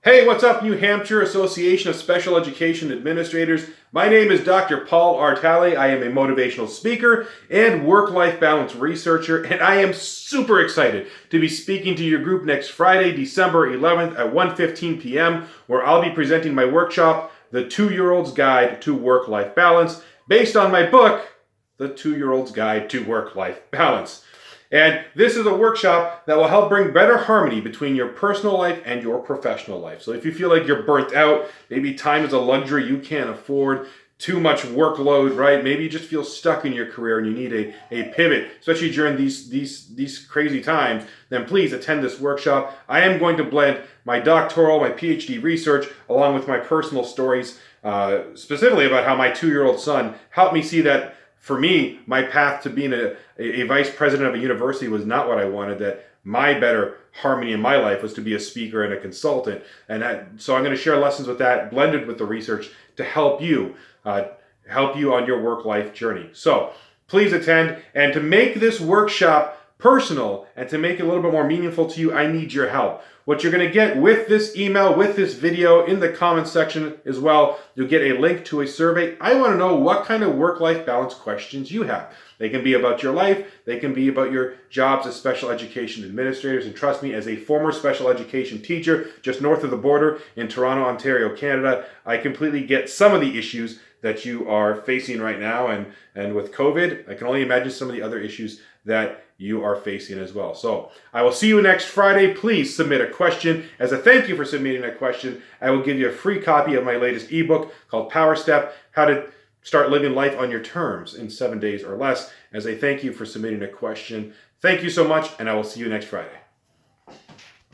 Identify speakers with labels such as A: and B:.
A: Hey, what's up, New Hampshire Association of Special Education Administrators? My name is Dr. Paul Artale. I am a motivational speaker and work-life balance researcher, and I am super excited to be speaking to your group next Friday, December 11th at 1:15 p.m., where I'll be presenting my workshop, The 2-Year-Old's Guide to Work-Life Balance, based on my book, The 2-Year-Old's Guide to Work-Life Balance. And this is a workshop that will help bring better harmony between your personal life and your professional life. So if you feel like you're burnt out, maybe time is a luxury you can't afford, too much workload, right? Maybe you just feel stuck in your career and you need a pivot, especially during these crazy times, then please attend this workshop. I am going to blend my doctoral, my PhD research, along with my personal stories, specifically about how my 2-year-old son helped me see that for me, my path to being a vice president of a university was not what I wanted, that my better harmony in my life was to be a speaker and a consultant. And so I'm going to share lessons with that, blended with the research, to help you on your work-life journey. So please attend. And to make this workshop personal and to make it a little bit more meaningful to you, I need your help. What you're going to get with this email, with this video, in the comments section as well, you'll get a link to a survey. I want to know what kind of work-life balance questions you have. They can be about your life. They can be about your jobs as special education administrators. And trust me, as a former special education teacher just north of the border in Toronto, Ontario, Canada, I completely get some of the issues that you are facing right now. And with COVID, I can only imagine some of the other issues that you are facing as well. So I will see you next Friday. Please submit a question. As a thank you for submitting a question, I will give you a free copy of my latest ebook called Power Step, How to Start Living Life on Your Terms in 7 days or less, as a thank you for submitting a question. Thank you so much, and I will see you next Friday.